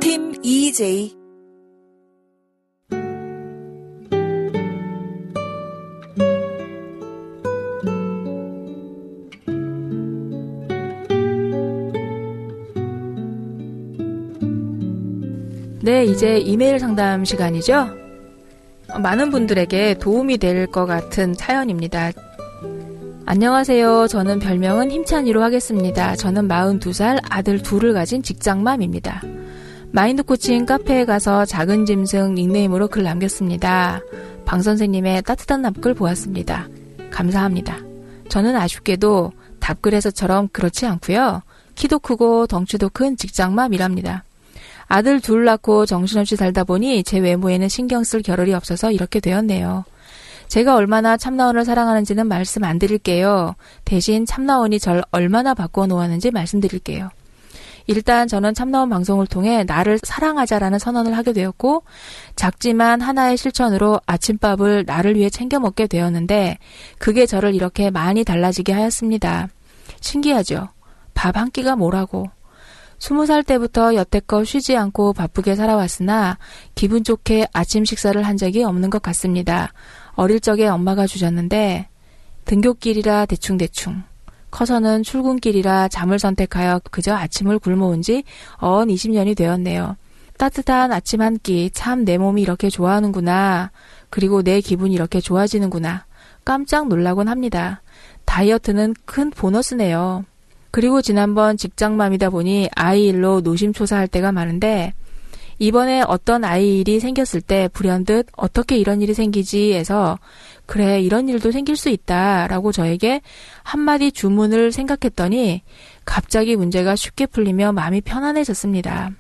팀 EJ 네, 이제 이메일 상담 시간이죠? 많은 분들에게 도움이 될 것 같은 사연입니다. 안녕하세요. 저는 별명은 힘찬이로 하겠습니다. 저는 42살 아들 둘을 가진 직장맘입니다. 마인드 코칭 카페에 가서 작은 짐승 닉네임으로 글 남겼습니다. 방 선생님의 따뜻한 답글 보았습니다. 감사합니다. 저는 아쉽게도 답글에서처럼 그렇지 않고요. 키도 크고 덩치도 큰 직장맘이랍니다. 아들 둘 낳고 정신없이 살다 보니 제 외모에는 신경 쓸 겨를이 없어서 이렇게 되었네요. 제가 얼마나 참나원을 사랑하는지는 말씀 안 드릴게요. 대신 참나원이 절 얼마나 바꿔놓았는지 말씀드릴게요. 일단 저는 참나원 방송을 통해 나를 사랑하자라는 선언을 하게 되었고 작지만 하나의 실천으로 아침밥을 나를 위해 챙겨 먹게 되었는데 그게 저를 이렇게 많이 달라지게 하였습니다. 신기하죠? 밥 한 끼가 뭐라고. 20살 때부터 여태껏 쉬지 않고 바쁘게 살아왔으나 기분 좋게 아침 식사를 한 적이 없는 것 같습니다. 어릴 적에 엄마가 주셨는데 등굣길이라 대충대충 커서는 출근길이라 잠을 선택하여 그저 아침을 굶어온 지 20년이 되었네요. 따뜻한 아침 한 끼 참 내 몸이 이렇게 좋아하는구나. 그리고 내 기분이 이렇게 좋아지는구나. 깜짝 놀라곤 합니다. 다이어트는 큰 보너스네요. 그리고 지난번 직장맘이다 보니 아이 일로 노심초사할 때가 많은데 이번에 어떤 아이 일이 생겼을 때 불현듯 어떻게 이런 일이 생기지 해서 그래 이런 일도 생길 수 있다 라고 저에게 한마디 주문을 생각했더니 갑자기 문제가 쉽게 풀리며 마음이 편안해졌습니다.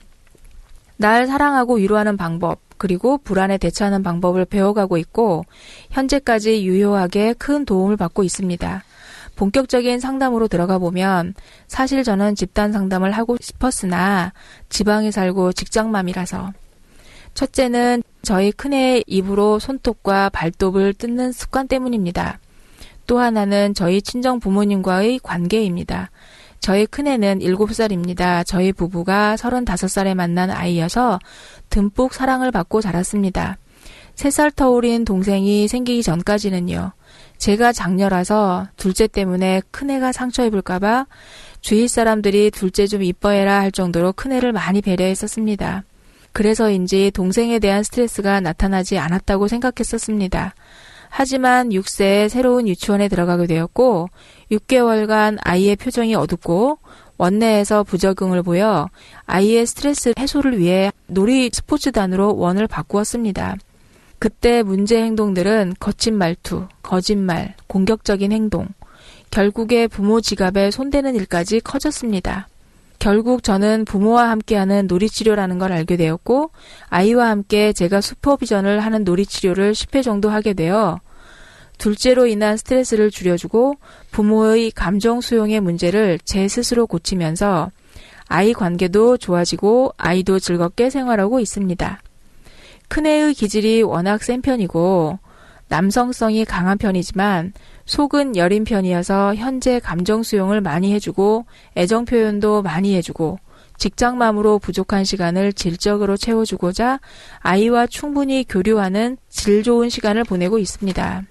날 사랑하고 위로하는 방법 그리고 불안에 대처하는 방법을 배워가고 있고 현재까지 유효하게 큰 도움을 받고 있습니다. 본격적인 상담으로 들어가 보면 사실 저는 집단 상담을 하고 싶었으나 지방에 살고 직장맘이라서 첫째는 저희 큰애의 입으로 손톱과 발톱을 뜯는 습관 때문입니다. 또 하나는 저희 친정 부모님과의 관계입니다. 저희 큰애는 7살입니다. 저희 부부가 35살에 만난 아이여서 듬뿍 사랑을 받고 자랐습니다. 3살 터울인 동생이 생기기 전까지는요. 제가 장녀라서 둘째 때문에 큰애가 상처 입을까봐 주위 사람들이 둘째 좀 이뻐해라 할 정도로 큰애를 많이 배려했었습니다. 그래서인지 동생에 대한 스트레스가 나타나지 않았다고 생각했었습니다. 하지만 6세에 새로운 유치원에 들어가게 되었고 6개월간 아이의 표정이 어둡고 원내에서 부적응을 보여 아이의 스트레스 해소를 위해 놀이 스포츠단으로 원을 바꾸었습니다. 그때 문제 행동들은 거친 말투, 거짓말, 공격적인 행동, 결국에 부모 지갑에 손대는 일까지 커졌습니다. 결국 저는 부모와 함께하는 놀이치료라는 걸 알게 되었고 아이와 함께 제가 슈퍼비전을 하는 놀이치료를 10회 정도 하게 되어 둘째로 인한 스트레스를 줄여주고 부모의 감정 수용의 문제를 제 스스로 고치면서 아이 관계도 좋아지고 아이도 즐겁게 생활하고 있습니다. 큰애의 기질이 워낙 센 편이고 남성성이 강한 편이지만 속은 여린 편이어서 현재 감정 수용을 많이 해주고 애정 표현도 많이 해주고 직장맘으로 부족한 시간을 질적으로 채워주고자 아이와 충분히 교류하는 질 좋은 시간을 보내고 있습니다.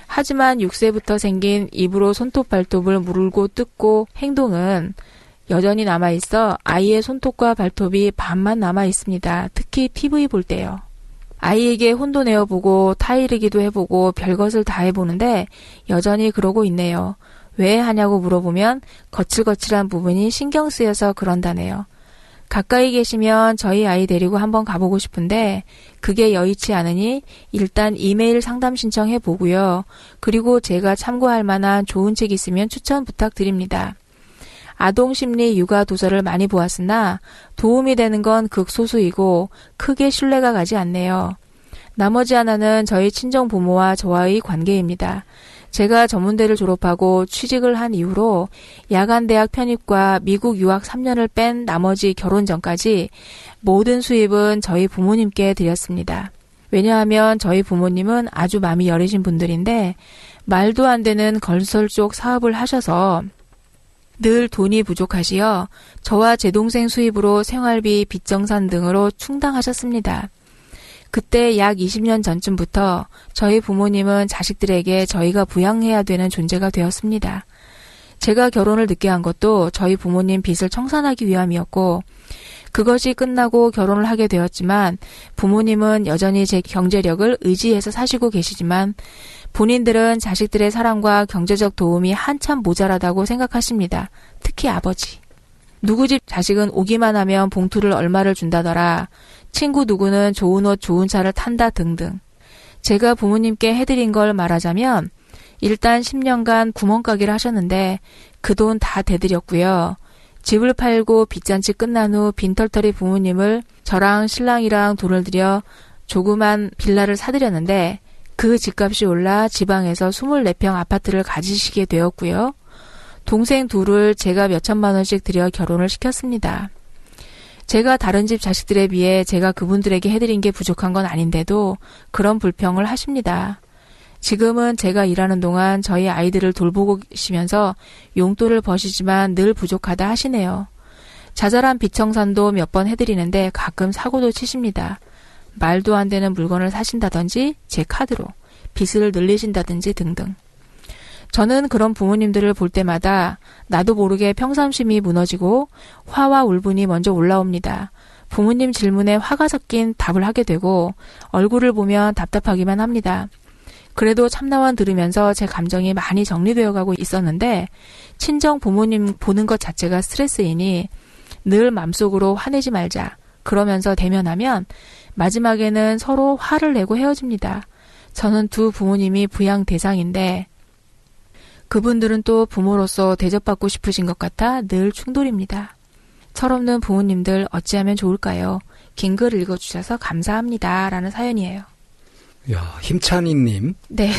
하지만 6세부터 생긴 입으로 손톱 발톱을 물고 뜯고 행동은 여전히 남아있어 아이의 손톱과 발톱이 반만 남아있습니다. 특히 TV 볼 때요. 아이에게 혼도 내어보고 타이르기도 해보고 별것을 다 해보는데 여전히 그러고 있네요. 왜 하냐고 물어보면 거칠거칠한 부분이 신경 쓰여서 그런다네요. 가까이 계시면 저희 아이 데리고 한번 가보고 싶은데 그게 여의치 않으니 일단 이메일 상담 신청해 보고요. 그리고 제가 참고할 만한 좋은 책 있으면 추천 부탁드립니다. 아동심리 육아 도서를 많이 보았으나 도움이 되는 건 극소수이고 크게 신뢰가 가지 않네요. 나머지 하나는 저희 친정 부모와 저와의 관계입니다. 제가 전문대를 졸업하고 취직을 한 이후로 야간대학 편입과 미국 유학 3년을 뺀 나머지 결혼 전까지 모든 수입은 저희 부모님께 드렸습니다. 왜냐하면 저희 부모님은 아주 마음이 여리신 분들인데 말도 안 되는 건설 쪽 사업을 하셔서 늘 돈이 부족하시어 저와 제 동생 수입으로 생활비, 빚정산 등으로 충당하셨습니다. 그때 약 20년 전쯤부터 저희 부모님은 자식들에게 저희가 부양해야 되는 존재가 되었습니다. 제가 결혼을 늦게 한 것도 저희 부모님 빚을 청산하기 위함이었고, 그것이 끝나고 결혼을 하게 되었지만 부모님은 여전히 제 경제력을 의지해서 사시고 계시지만 본인들은 자식들의 사랑과 경제적 도움이 한참 모자라다고 생각하십니다. 특히 아버지. 누구 집 자식은 오기만 하면 봉투를 얼마를 준다더라. 친구 누구는 좋은 옷, 좋은 차를 탄다 등등. 제가 부모님께 해드린 걸 말하자면 일단 10년간 구멍가게를 하셨는데 그 돈 다 대드렸고요. 집을 팔고 빚잔치 끝난 후 빈털터리 부모님을 저랑 신랑이랑 돈을 들여 조그만 빌라를 사드렸는데 그 집값이 올라 지방에서 24평 아파트를 가지시게 되었고요. 동생 둘을 제가 몇천만 원씩 들여 결혼을 시켰습니다. 제가 다른 집 자식들에 비해 제가 그분들에게 해드린 게 부족한 건 아닌데도 그런 불평을 하십니다. 지금은 제가 일하는 동안 저희 아이들을 돌보고 계시면서 용돈을 버시지만 늘 부족하다 하시네요. 자잘한 빚청산도 몇 번 해드리는데 가끔 사고도 치십니다. 말도 안 되는 물건을 사신다든지 제 카드로 빚을 늘리신다든지 등등. 저는 그런 부모님들을 볼 때마다 나도 모르게 평상심이 무너지고 화와 울분이 먼저 올라옵니다. 부모님 질문에 화가 섞인 답을 하게 되고 얼굴을 보면 답답하기만 합니다. 그래도 참나원 들으면서 제 감정이 많이 정리되어 가고 있었는데 친정 부모님 보는 것 자체가 스트레스이니 늘 맘속으로 화내지 말자 그러면서 대면하면 마지막에는 서로 화를 내고 헤어집니다. 저는 두 부모님이 부양 대상인데 그분들은 또 부모로서 대접받고 싶으신 것 같아 늘 충돌입니다. 철없는 부모님들 어찌하면 좋을까요? 긴 글 읽어주셔서 감사합니다. 라는 사연이에요. 야, 힘찬이님. 네.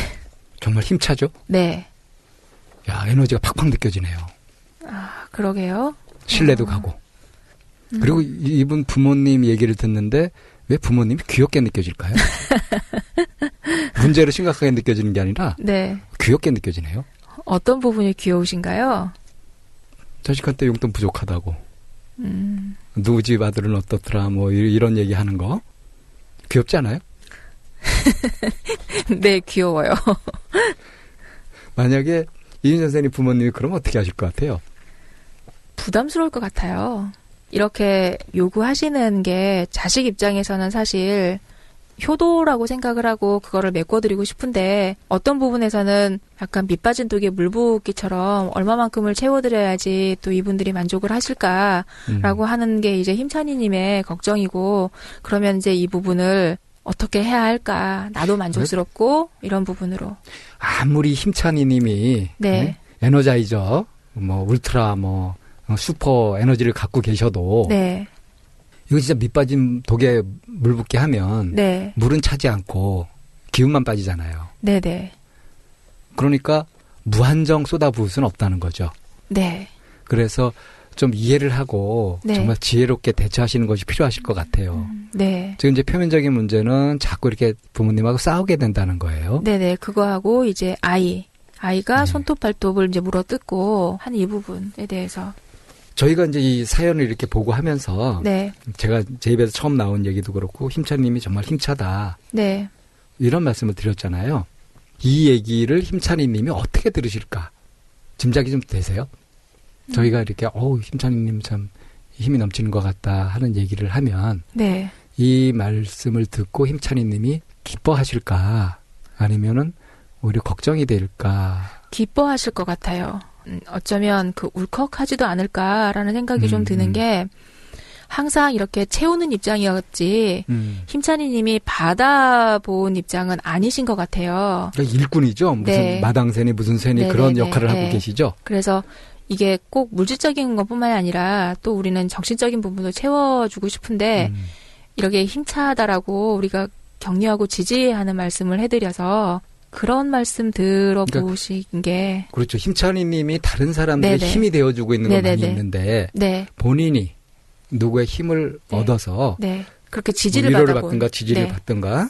정말 힘차죠? 네. 야, 에너지가 팍팍 느껴지네요. 아, 그러게요. 신뢰도 가고. 그리고 이분 부모님 얘기를 듣는데 왜 부모님이 귀엽게 느껴질까요? 문제를 심각하게 느껴지는 게 아니라 네. 귀엽게 느껴지네요. 어떤 부분이 귀여우신가요? 자식한테 용돈 부족하다고. 누구 집 아들은 어떻더라 뭐 이런 얘기하는 거. 귀엽지 않아요? 네, 귀여워요. 만약에 이윤 선생님 부모님이 그러면 어떻게 하실 것 같아요? 부담스러울 것 같아요. 이렇게 요구하시는 게 자식 입장에서는 사실 효도라고 생각을 하고 그거를 메꿔드리고 싶은데 어떤 부분에서는 약간 밑빠진 독에 물 붓기처럼 얼마만큼을 채워드려야지 또 이분들이 만족을 하실까라고 하는 게 이제 힘찬이님의 걱정이고 그러면 이제 이 부분을 어떻게 해야 할까 나도 만족스럽고 이런 부분으로 아무리 힘찬이님이 네. 에너자이저 뭐 울트라 뭐 슈퍼 에너지를 갖고 계셔도 네. 이거 진짜 밑빠진 독에 물 붓게 하면 네. 물은 차지 않고 기운만 빠지잖아요. 네네. 그러니까 무한정 쏟아부을 수는 없다는 거죠. 네. 그래서 좀 이해를 하고 네. 정말 지혜롭게 대처하시는 것이 필요하실 것 같아요. 네. 지금 이제 표면적인 문제는 자꾸 이렇게 부모님하고 싸우게 된다는 거예요. 네네. 그거하고 이제 아이가 네. 손톱 발톱을 이제 물어뜯고 한 이 부분에 대해서 저희가 이제 이 사연을 이렇게 보고 하면서 네. 제가 제 입에서 처음 나온 얘기도 그렇고 힘찬님이 정말 힘차다. 네. 이런 말씀을 드렸잖아요. 이 얘기를 힘찬이님이 어떻게 들으실까? 짐작이 좀 되세요? 저희가 이렇게 힘찬이님 참 힘이 넘치는 것 같다 하는 얘기를 하면 네. 이 말씀을 듣고 힘찬이님이 기뻐하실까? 아니면은 오히려 걱정이 될까? 기뻐하실 것 같아요. 어쩌면 그 울컥하지도 않을까라는 생각이 좀 드는 게 항상 이렇게 채우는 입장이었지 힘찬이님이 받아본 입장은 아니신 것 같아요. 그러니까 일꾼이죠. 무슨 네. 마당새니 무슨 새니 네네네. 그런 역할을 하고 네. 계시죠. 그래서 이게 꼭 물질적인 것뿐만이 아니라 또 우리는 정신적인 부분도 채워주고 싶은데 이렇게 힘차다라고 우리가 격려하고 지지하는 말씀을 해드려서 그런 말씀 들어보신 게 그렇죠. 힘찬이님이 다른 사람들의 네네. 힘이 되어주고 있는 건 많이 네네네. 있는데 네. 본인이 누구의 힘을 네. 얻어서 네. 그렇게 뭐 지지를 위로를 받아본 받든가 지지를 네. 받든가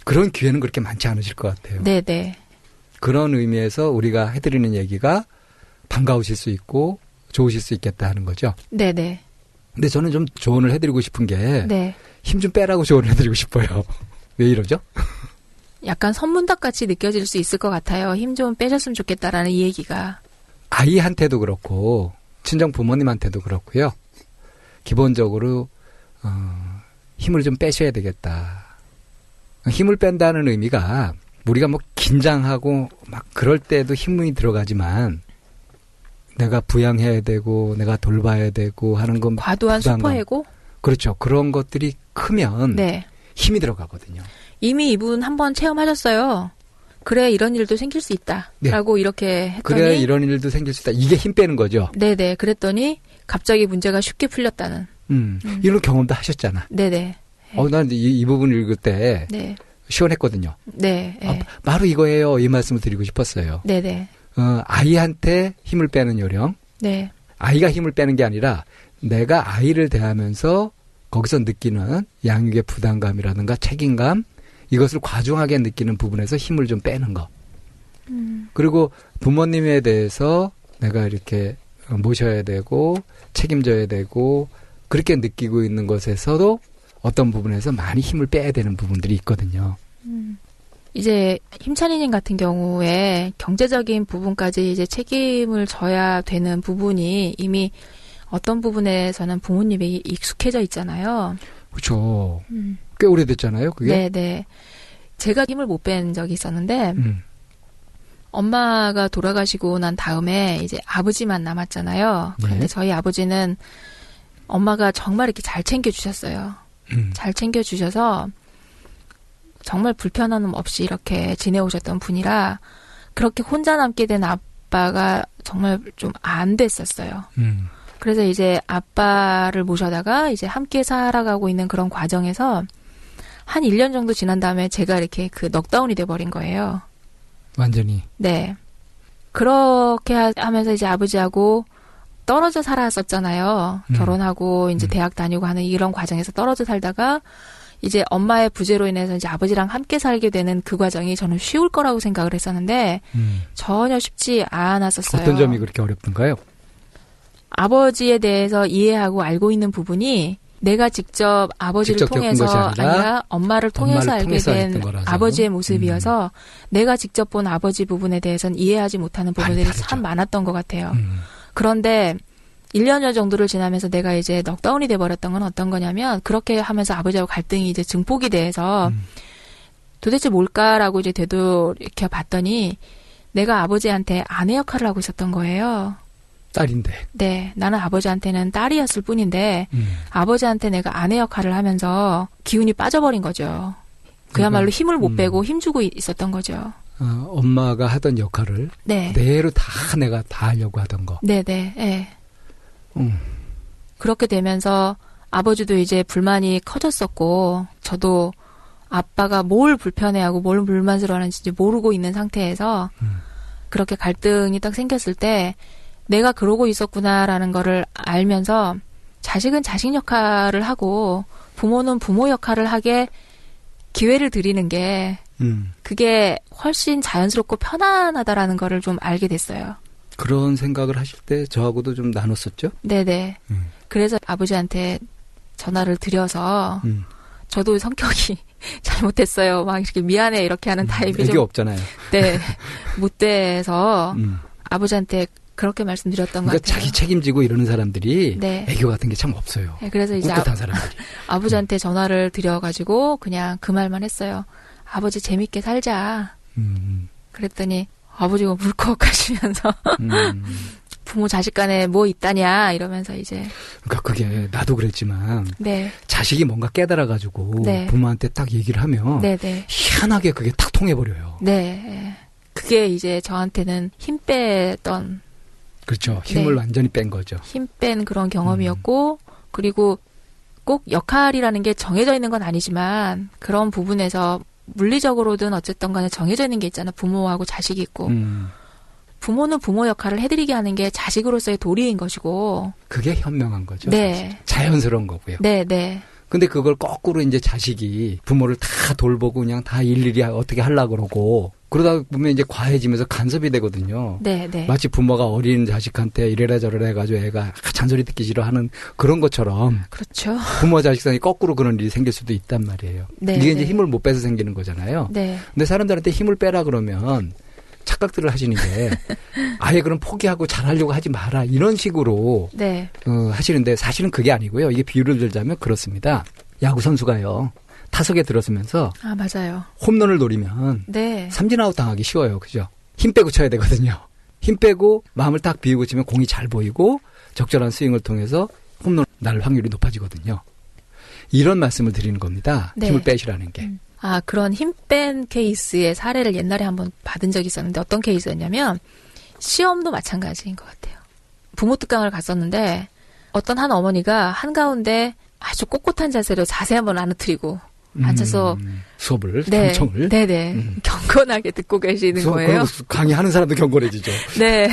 그런 기회는 그렇게 많지 않으실 것 같아요. 네네. 그런 의미에서 우리가 해드리는 얘기가 반가우실 수 있고 좋으실 수 있겠다 하는 거죠. 네네. 근데 저는 좀 조언을 해드리고 싶은 게 네. 힘 좀 빼라고 조언을 해드리고 싶어요. 왜 이러죠? 약간 선문답 같이 느껴질 수 있을 것 같아요. 힘 좀 빼셨으면 좋겠다라는 이 얘기가. 아이한테도 그렇고 친정 부모님한테도 그렇고요. 기본적으로 힘을 좀 빼셔야 되겠다. 힘을 뺀다는 의미가 우리가 뭐 긴장하고 막 그럴 때도 힘이 들어가지만 내가 부양해야 되고 내가 돌봐야 되고 하는 건 과도한 슈퍼에고? 그렇죠. 그런 것들이 크면 네. 힘이 들어가거든요. 이미 이분 한번 체험하셨어요. 그래 이런 일도 생길 수 있다. 네. 라고 이렇게 했더니 그래 이런 일도 생길 수 있다. 이게 힘 빼는 거죠. 네네. 그랬더니 갑자기 문제가 쉽게 풀렸다는. 이런 경험도 하셨잖아. 네네. 난 이 부분 읽을 때 네. 시원했거든요. 네. 네. 바로 이거예요. 이 말씀을 드리고 싶었어요. 네네. 아이한테 힘을 빼는 요령. 네. 아이가 힘을 빼는 게 아니라 내가 아이를 대하면서 거기서 느끼는 양육의 부담감이라든가 책임감 이것을 과중하게 느끼는 부분에서 힘을 좀 빼는 거. 그리고 부모님에 대해서 내가 이렇게 모셔야 되고 책임져야 되고 그렇게 느끼고 있는 것에서도 어떤 부분에서 많이 힘을 빼야 되는 부분들이 있거든요. 이제 힘찬이님 같은 경우에 경제적인 부분까지 이제 책임을 져야 되는 부분이 이미 어떤 부분에서는 부모님이 익숙해져 있잖아요. 그렇죠. 꽤 오래됐잖아요, 그게. 네네. 제가 힘을 못 뺀 적이 있었는데 엄마가 돌아가시고 난 다음에 이제 아버지만 남았잖아요. 그런데 네. 저희 아버지는 엄마가 정말 이렇게 잘 챙겨주셨어요. 잘 챙겨주셔서 정말 불편함 없이 이렇게 지내오셨던 분이라 그렇게 혼자 남게 된 아빠가 정말 좀 안 됐었어요. 그래서 이제 아빠를 모셔다가 이제 함께 살아가고 있는 그런 과정에서 한 1년 정도 지난 다음에 제가 이렇게 그 넉다운이 돼버린 거예요. 완전히. 네. 그렇게 하면서 이제 아버지하고 떨어져 살았었잖아요. 결혼하고 이제 대학 다니고 하는 이런 과정에서 떨어져 살다가 이제 엄마의 부재로 인해서 이제 아버지랑 함께 살게 되는 그 과정이 저는 쉬울 거라고 생각을 했었는데 전혀 쉽지 않았었어요. 어떤 점이 그렇게 어렵던가요? 아버지에 대해서 이해하고 알고 있는 부분이 내가 직접 아버지를 직접 겪은 통해서 것이 아니라 엄마를 통해서 알게 통해서 된 했던 거라서. 아버지의 모습이어서 내가 직접 본 아버지 부분에 대해서는 이해하지 못하는 부분들이 다르죠. 참 많았던 것 같아요. 그런데 1년여 정도를 지나면서 내가 이제 넉다운이 돼버렸던 건 어떤 거냐면 그렇게 하면서 아버지하고 갈등이 이제 증폭이 돼서 도대체 뭘까라고 이제 되돌이켜 봤더니 내가 아버지한테 아내 역할을 하고 있었던 거예요. 딸인데. 네, 나는 아버지한테는 딸이었을 뿐인데 아버지한테 내가 아내 역할을 하면서 기운이 빠져버린 거죠. 그야말로 힘을 못 빼고 힘주고 있었던 거죠. 엄마가 하던 역할을 네. 그대로 다 내가 다 하려고 하던 거. 네네. 네. 그렇게 되면서 아버지도 이제 불만이 커졌었고 저도 아빠가 뭘 불편해하고 뭘 불만스러워하는지 모르고 있는 상태에서 그렇게 갈등이 딱 생겼을 때 내가 그러고 있었구나라는 거를 알면서 자식은 자식 역할을 하고 부모는 부모 역할을 하게 기회를 드리는 게 그게 훨씬 자연스럽고 편안하다라는 거를 좀 알게 됐어요. 그런 생각을 하실 때 저하고도 좀 나눴었죠? 네네. 그래서 아버지한테 전화를 드려서 저도 성격이 잘못했어요. 막 이렇게 미안해 이렇게 하는 타입이 애교 좀 없잖아요. 네, 못 돼서 아버지한테 그렇게 말씀드렸던 것 그러니까 같아요. 자기 책임지고 이러는 사람들이 네. 애교 같은 게 참 없어요. 네, 그래서 이제 꿋꿋한 사람들이. 아버지한테 전화를 드려가지고 그냥 그 말만 했어요. 아버지 재밌게 살자. 그랬더니 아버지가 물컥하시면서 부모 자식 간에 뭐 있다냐 이러면서 이제 그러니까 그게 나도 그랬지만 네. 자식이 뭔가 깨달아가지고 네. 부모한테 딱 얘기를 하면 네네. 희한하게 그게 탁 통해버려요. 네. 그게 이제 저한테는 힘 빼던 그렇죠. 힘을 네. 완전히 뺀 거죠. 힘 뺀 그런 경험이었고 그리고 꼭 역할이라는 게 정해져 있는 건 아니지만 그런 부분에서 물리적으로든 어쨌든 간에 정해져 있는 게 있잖아. 부모하고 자식이 있고 부모는 부모 역할을 해드리게 하는 게 자식으로서의 도리인 것이고 그게 현명한 거죠. 네. 사실. 자연스러운 거고요. 네, 네. 근데 그걸 거꾸로 이제 자식이 부모를 다 돌보고 그냥 다 일일이 어떻게 하려고 그러고 그러다 보면 이제 과해지면서 간섭이 되거든요. 네, 네. 마치 부모가 어린 자식한테 이래라 저래라 해가지고 애가 잔소리 듣기 싫어하는 그런 것처럼 그렇죠. 부모 자식 사이에 거꾸로 그런 일이 생길 수도 있단 말이에요. 네, 이게 네. 이제 힘을 못 빼서 생기는 거잖아요. 네. 근데 사람들한테 힘을 빼라 그러면 착각들을 하시는 게 아예 그럼 포기하고 잘하려고 하지 마라 이런 식으로 네. 하시는데 사실은 그게 아니고요. 이게 비유를 들자면 그렇습니다. 야구 선수가요. 타석에 들어서면서 아, 맞아요. 홈런을 노리면 네. 삼진아웃 당하기 쉬워요. 그죠? 힘 빼고 쳐야 되거든요. 힘 빼고 마음을 딱 비우고 치면 공이 잘 보이고 적절한 스윙을 통해서 홈런 날 확률이 높아지거든요. 이런 말씀을 드리는 겁니다. 네. 힘을 빼시라는 게. 아, 그런 힘 뺀 케이스의 사례를 옛날에 한번 받은 적이 있었는데 어떤 케이스였냐면 시험도 마찬가지인 것 같아요. 부모 특강을 갔었는데 어떤 한 어머니가 한가운데 아주 꼿꼿한 자세로 자세 한번 안 흐트리고 앉아서 수업을, 네, 경청을. 네네. 경건하게 듣고 계시는 거예요. 강의하는 사람도 경건해지죠. 네.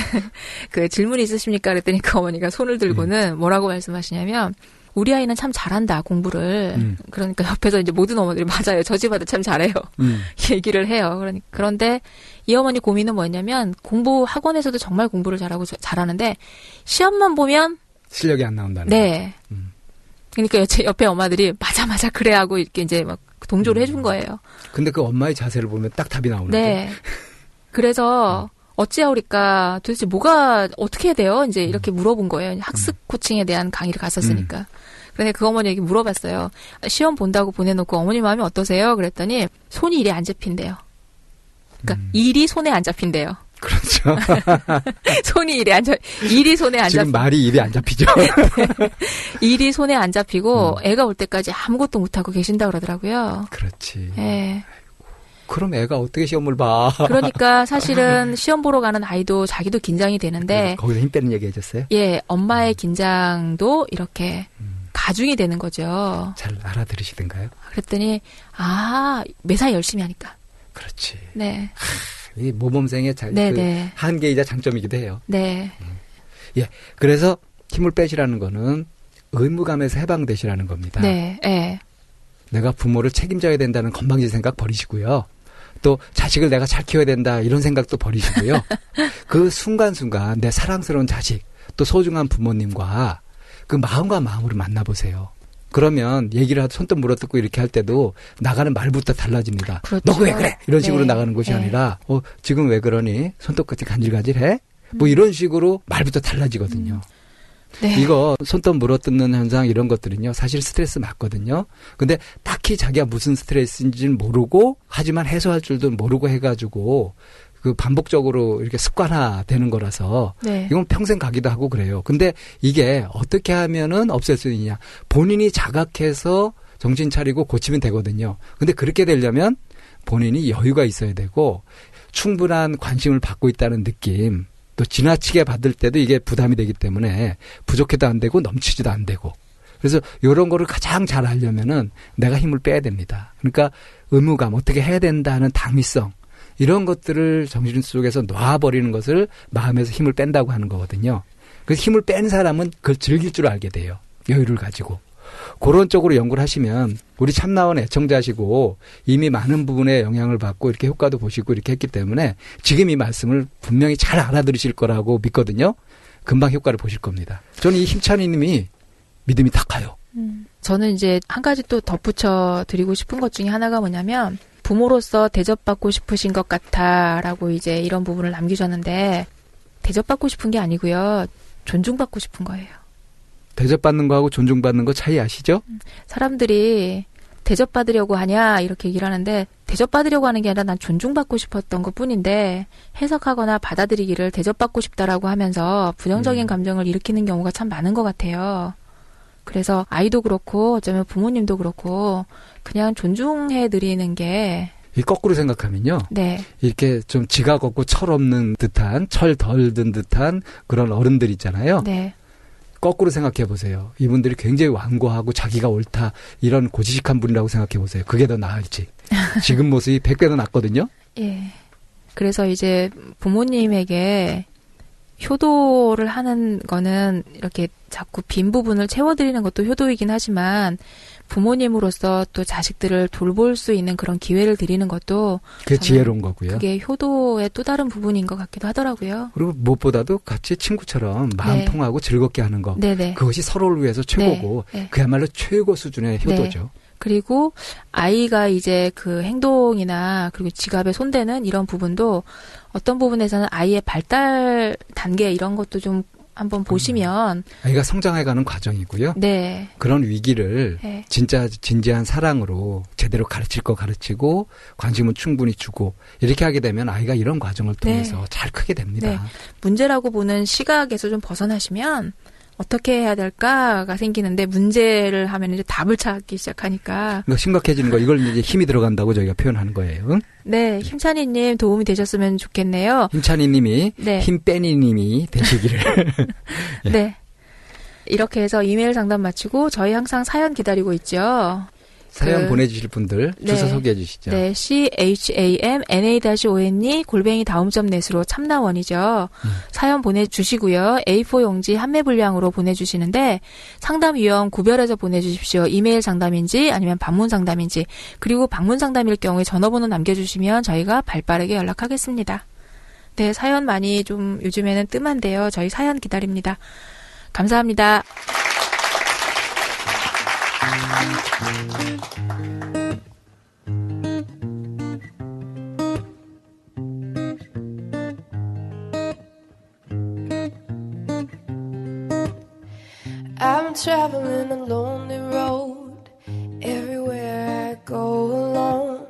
그 질문이 있으십니까? 그랬더니 그 어머니가 손을 들고는 뭐라고 말씀하시냐면 우리 아이는 참 잘한다, 공부를. 그러니까 옆에서 이제 모든 어머니들이 맞아요. 저 집 아들 참 잘해요. 얘기를 해요. 그런데 이 어머니 고민은 뭐였냐면 공부 학원에서도 정말 공부를 잘하고 잘하는데 시험만 보면 실력이 안 나온다는 네. 그러니까 옆에 엄마들이 맞아 그래 하고 이렇게 이제 막 동조를 해준 거예요. 근데 그 엄마의 자세를 보면 딱 답이 나오는데. 네. 그래서 어찌하오리까 도대체 뭐가 어떻게 해야 돼요? 이제 이렇게 물어본 거예요. 학습 코칭에 대한 강의를 갔었으니까. 그런데 그 어머니에게 물어봤어요. 시험 본다고 보내놓고 어머니 마음이 어떠세요? 그랬더니 손이 이리 안 잡힌대요. 그러니까 일이 손에 안 잡힌대요. 그렇죠. 손이 일이 손에 안 지금 말이 입에 안 잡히죠. 네. 일이 손에 안 잡히고 애가 올 때까지 아무것도 못하고 계신다 그러더라고요. 그렇지. 네. 그럼 애가 어떻게 시험을 봐? 그러니까 사실은 시험 보러 가는 아이도 자기도 긴장이 되는데 거기서 힘 빼는 얘기 해줬어요? 예, 엄마의 긴장도 이렇게 가중이 되는 거죠. 잘 알아들으시던가요? 그랬더니 매사 열심히 하니까. 그렇지. 네. 이 모범생의 네. 한계이자 장점이기도 해요. 네. 예. 그래서 힘을 빼시라는 거는 의무감에서 해방되시라는 겁니다. 네. 네. 내가 부모를 책임져야 된다는 건방진 생각 버리시고요. 또 자식을 내가 잘 키워야 된다 이런 생각도 버리시고요. 그 순간순간 내 사랑스러운 자식 또 소중한 부모님과 그 마음과 마음으로 만나보세요. 그러면 얘기를 하도 손톱 물어뜯고 이렇게 할 때도 나가는 말부터 달라집니다. 그렇죠. 너 왜 그래? 이런 식으로 네. 나가는 것이 네. 아니라 지금 왜 그러니? 손톱 끝이 간질간질해? 뭐 이런 식으로 말부터 달라지거든요. 네. 이거 손톱 물어뜯는 현상 이런 것들은요. 사실 스트레스 맞거든요. 근데 딱히 자기가 무슨 스트레스인지는 모르고 하지만 해소할 줄도 모르고 해가지고 그 반복적으로 이렇게 습관화되는 거라서 네. 이건 평생 가기도 하고 그래요. 근데 이게 어떻게 하면은 없앨 수 있느냐. 본인이 자각해서 정신 차리고 고치면 되거든요. 근데 그렇게 되려면 본인이 여유가 있어야 되고 충분한 관심을 받고 있다는 느낌 또 지나치게 받을 때도 이게 부담이 되기 때문에 부족해도 안 되고 넘치지도 안 되고 그래서 이런 거를 가장 잘 하려면은 내가 힘을 빼야 됩니다. 그러니까 의무감 어떻게 해야 된다는 당위성 이런 것들을 정신 속에서 놔버리는 것을 마음에서 힘을 뺀다고 하는 거거든요. 그래서 힘을 뺀 사람은 그걸 즐길 줄 알게 돼요. 여유를 가지고. 그런 쪽으로 연구를 하시면 우리 참나원 애청자시고 이미 많은 부분에 영향을 받고 이렇게 효과도 보시고 이렇게 했기 때문에 지금 이 말씀을 분명히 잘 알아들으실 거라고 믿거든요. 금방 효과를 보실 겁니다. 저는 이 힘찬이 님이 믿음이 딱 가요. 저는 이제 한 가지 또 덧붙여 드리고 싶은 것 중에 하나가 뭐냐면 부모로서 대접받고 싶으신 것 같아라고 이제 이런 부분을 남기셨는데 대접받고 싶은 게 아니고요. 존중받고 싶은 거예요. 대접받는 거하고 존중받는 거 차이 아시죠? 사람들이 대접받으려고 하냐 이렇게 얘기를 하는데 대접받으려고 하는 게 아니라 난 존중받고 싶었던 것뿐인데 해석하거나 받아들이기를 대접받고 싶다라고 하면서 부정적인 감정을 일으키는 경우가 참 많은 것 같아요. 그래서 아이도 그렇고 어쩌면 부모님도 그렇고 그냥 존중해드리는 게 이 거꾸로 생각하면요. 네. 이렇게 좀 지각 없고 철 없는 듯한 철 덜 든 듯한 그런 어른들 있잖아요. 네. 거꾸로 생각해 보세요. 이분들이 굉장히 완고하고 자기가 옳다 이런 고지식한 분이라고 생각해 보세요. 그게 더 나을지. 지금 모습이 100배 더 낫거든요. 예. 그래서 이제 부모님에게 효도를 하는 거는 이렇게 자꾸 빈 부분을 채워드리는 것도 효도이긴 하지만 부모님으로서 또 자식들을 돌볼 수 있는 그런 기회를 드리는 것도 그게 지혜로운 거고요. 그게 효도의 또 다른 부분인 것 같기도 하더라고요. 그리고 무엇보다도 같이 친구처럼 마음 네. 통하고 즐겁게 하는 거. 네네. 그것이 서로를 위해서 최고고 네. 그야말로 최고 수준의 효도죠. 그리고 아이가 이제 그 행동이나 그리고 지갑에 손대는 이런 부분도 어떤 부분에서는 아이의 발달 단계 이런 것도 좀 한번 보시면 아이가 성장해가는 과정이고요. 네. 그런 위기를 네. 진짜 진지한 사랑으로 제대로 가르칠 거 가르치고 관심은 충분히 주고 이렇게 하게 되면 아이가 이런 과정을 통해서 네. 잘 크게 됩니다. 네. 문제라고 보는 시각에서 좀 벗어나시면 어떻게 해야 될까가 생기는데 문제를 하면 이제 답을 찾기 시작하니까 이거 심각해지는 거 이걸 이제 힘이 들어간다고 저희가 표현하는 거예요. 네, 힘찬이님 도움이 되셨으면 좋겠네요. 힘찬이님이 네. 힘빼니님이 되시기를. 네. 이렇게 해서 이메일 상담 마치고 저희 항상 사연 기다리고 있죠. 사연 보내주실 분들 주소 네. 소개해 주시죠. 네, chamna-one@다음점넷으로 참나원이죠. 사연 보내주시고요. A4 용지 한 매 분량으로 보내주시는데 상담 유형 구별해서 보내주십시오. 이메일 상담인지 아니면 방문 상담인지. 그리고 방문 상담일 경우에 전화번호 남겨주시면 저희가 발빠르게 연락하겠습니다. 네, 사연 많이 좀 요즘에는 뜸한데요. 저희 사연 기다립니다. 감사합니다. I'm traveling a lonely road. Everywhere I go alone.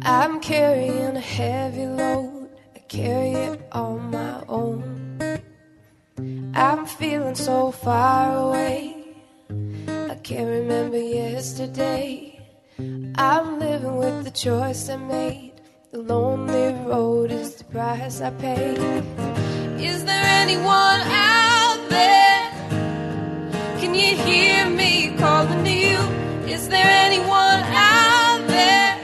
I'm carrying a heavy load. I carry it on my own. I'm feeling so far away. I can't remember yesterday. I'm living with the choice I made. The lonely road is the price I paid. Is there anyone out there? Can you hear me calling to you? Is there anyone out there?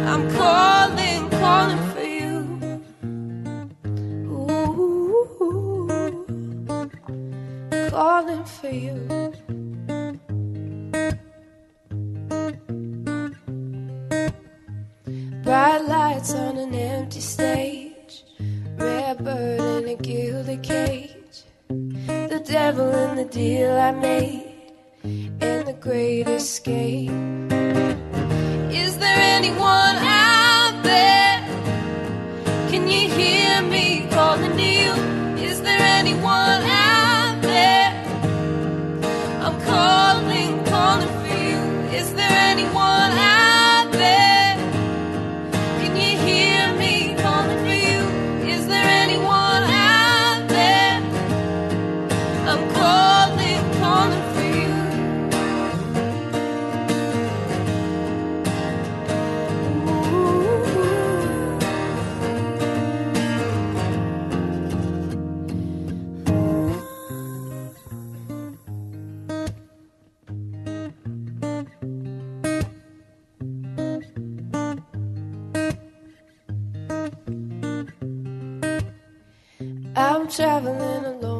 I'm calling, calling for you. Ooh, calling for you. Bright lights on an empty stage. Red bird in a gilded cage. The devil in the deal I made. And the great escape. Is there anyone out there? Can you hear me calling to you? Is there anyone out there? I'm calling, calling for you. Is there anyone out there? Can you hear me calling for you? Is there anyone out there? I'm calling, calling for you. I'm traveling alone.